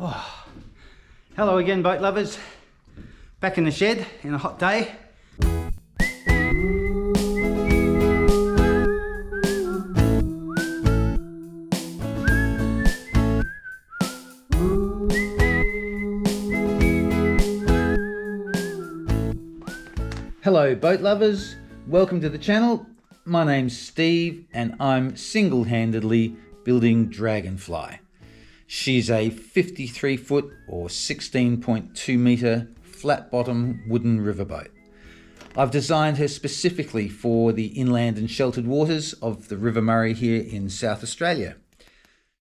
Oh, hello again, boat lovers. Back in the shed in a hot day. Hello boat lovers, welcome to the channel. My name's Steve and I'm single-handedly building Dragonfly. She's a 53 foot or 16.2 metre flat bottom wooden riverboat. I've designed her specifically for the inland and sheltered waters of the River Murray here in South Australia.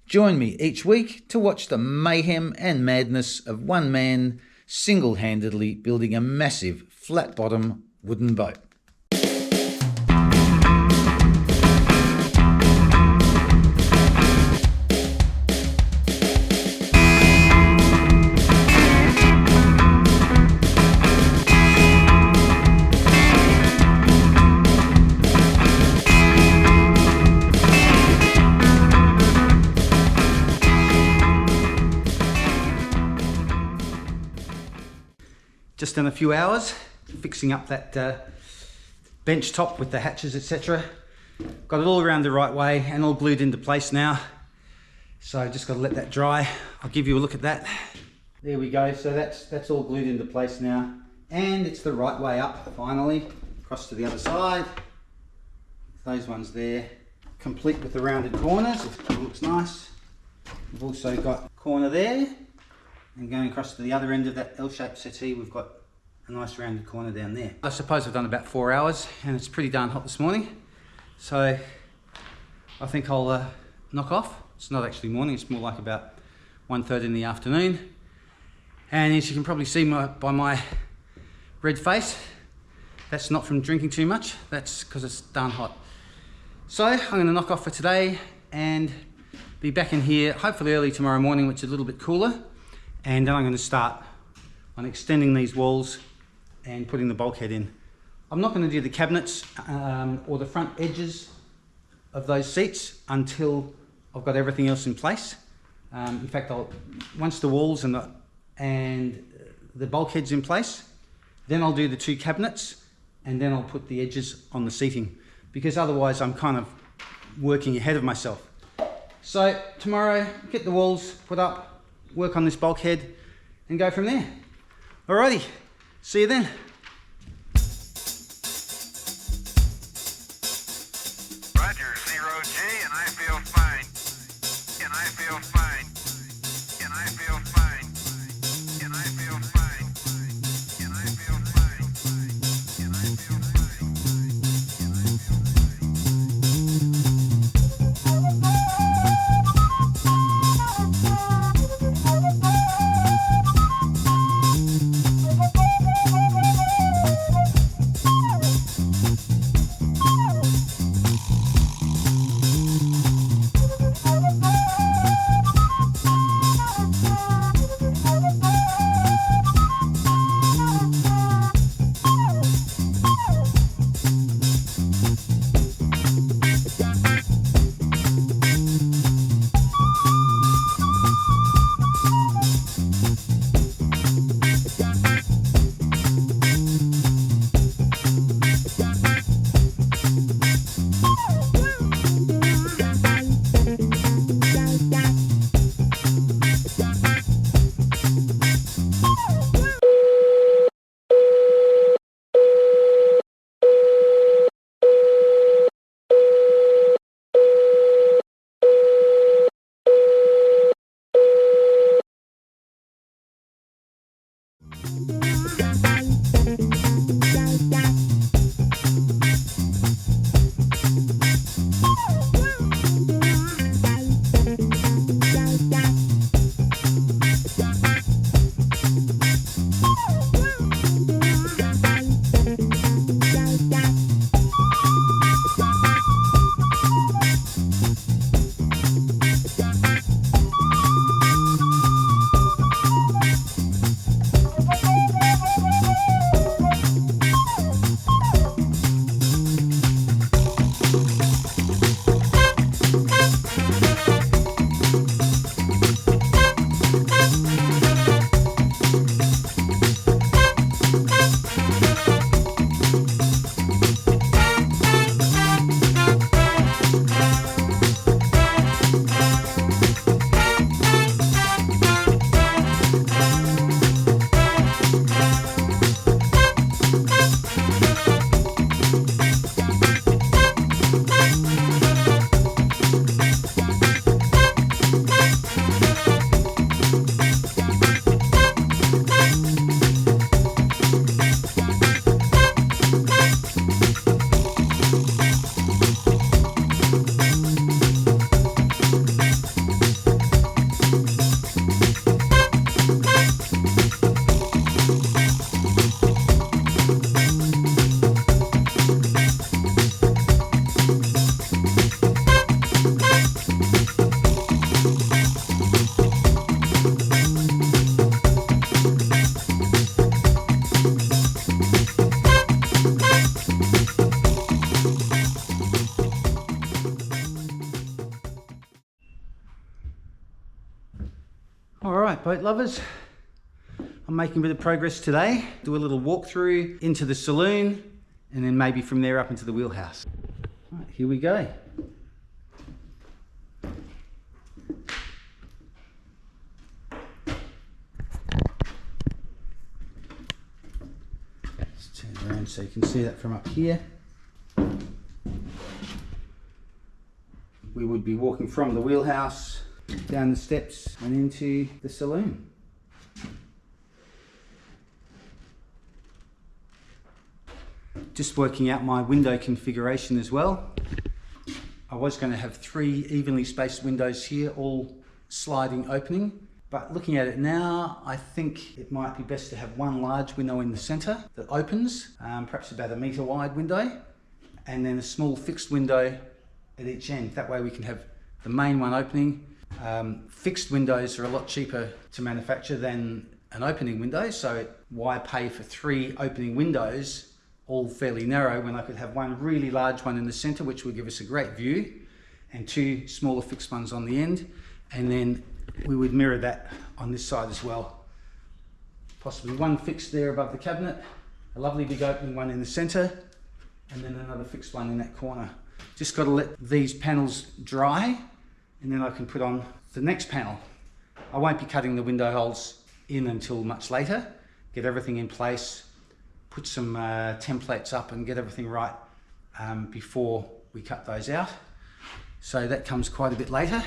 Join me each week to watch the mayhem and madness of one man single-handedly building a massive flat bottom wooden boat. Just in a few hours, fixing up that bench top with the hatches, etc. Got it all around the right way and all glued into place now. So just got to let that dry. I'll give you a look at that. There we go. So that's all glued into place now, and it's the right way up finally. Across to the other side. Those ones there, complete with the rounded corners. It looks nice. We've also got a corner there. And going across to the other end of that L-shaped settee, we've got a nice rounded corner down there. I suppose I've done about 4 hours and it's pretty darn hot this morning. So I think I'll knock off. It's not actually morning, it's more like about 1:30 in the afternoon. And as you can probably see by my red face, that's not from drinking too much, that's because it's darn hot. So I'm gonna knock off for today and be back in here hopefully early tomorrow morning, which is a little bit cooler. And then I'm going to start on extending these walls and putting the bulkhead in. I'm not going to do the cabinets or the front edges of those seats until I've got everything else in place. In fact, once the walls and the bulkhead's in place, then I'll do the two cabinets and then I'll put the edges on the seating, because otherwise I'm kind of working ahead of myself. So tomorrow, get the walls put up, work on this bulkhead and go from there. Alrighty, see you then. Roger, 0G, and I feel fine. And I feel fine. And I feel fine. And I feel fine. And I feel fine. And I feel fine. And I feel fine. All right, boat lovers, I'm making a bit of progress today. Do a little walkthrough into the saloon and then maybe from there up into the wheelhouse. All right, here we go. Let's turn around so you can see that from up here. We would be walking from the wheelhouse down the steps and into the saloon. Just working out my window configuration as well. I was going to have 3 evenly spaced windows here, all sliding opening, but looking at it now, I think it might be best to have one large window in the centre that opens, perhaps about 1 metre wide window, and then a small fixed window at each end. That way we can have the main one opening. Fixed windows are a lot cheaper to manufacture than an opening window, so why pay for 3 opening windows, all fairly narrow, when I could have one really large one in the centre, which would give us a great view, and 2 smaller fixed ones on the end, and then we would mirror that on this side as well. Possibly one fixed there above the cabinet, a lovely big opening one in the centre, and then another fixed one in that corner. Just got to let these panels dry, and then I can put on the next panel. I won't be cutting the window holes in until much later. Get everything in place, put some templates up and get everything right before we cut those out. So that comes quite a bit later.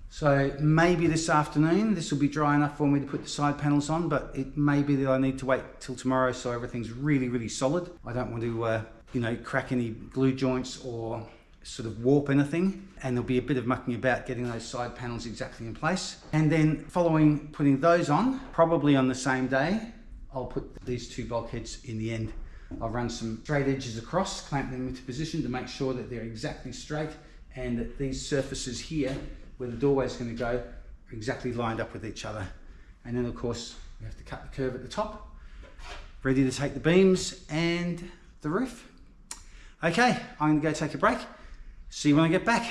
So maybe this afternoon this will be dry enough for me to put the side panels on, but it may be that I need to wait till tomorrow so everything's really solid. I don't want to crack any glue joints or sort of warp anything, and there'll be a bit of mucking about getting those side panels exactly in place. And then following putting those on, probably on the same day, I'll put these 2 bulkheads in the end. I'll run some straight edges across, clamp them into position to make sure that they're exactly straight and that these surfaces here where the doorway is going to go are exactly lined up with each other. And then of course we have to cut the curve at the top, ready to take the beams and the roof. Okay, I'm going to go take a break. See you when I get back.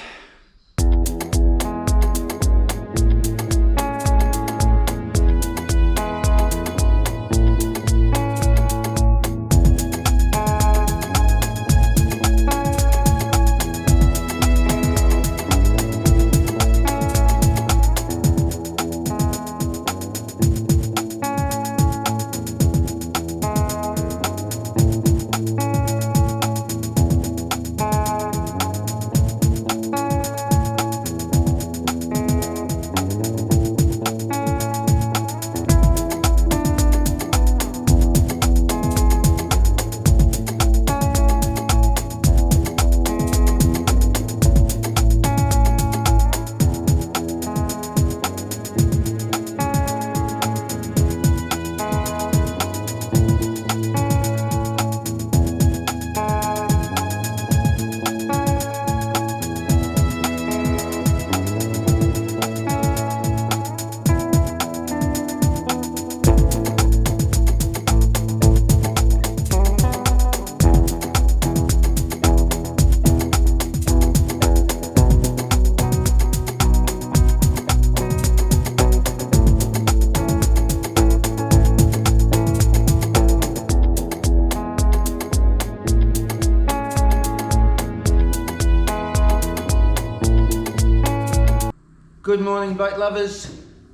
Good morning, boat lovers.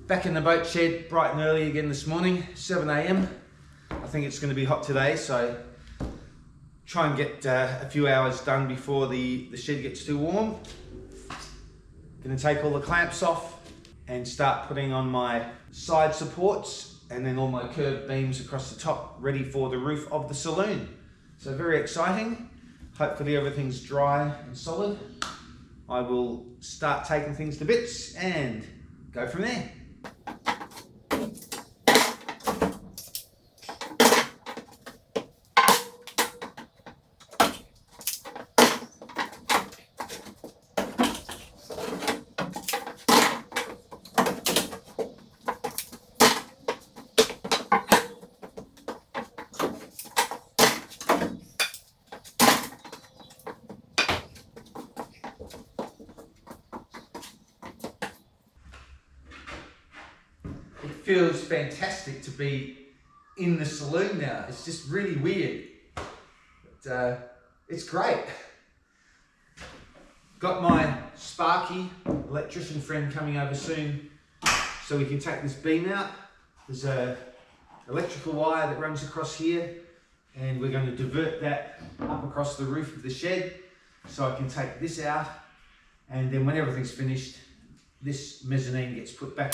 Back in the boat shed bright and early again this morning, 7 AM. I think it's going to be hot today, so try and get a few hours done before the shed gets too warm. Going to take all the clamps off and start putting on my side supports and then all my curved beams across the top, ready for the roof of the saloon. So very exciting. Hopefully everything's dry and solid. I will start taking things to bits and go from there. feels fantastic to be in the saloon now. It's just really weird. But, it's great. Got my Sparky electrician friend coming over soon so we can take this beam out. There's a electrical wire that runs across here and we're going to divert that up across the roof of the shed so I can take this out, and then when everything's finished, this mezzanine gets put back.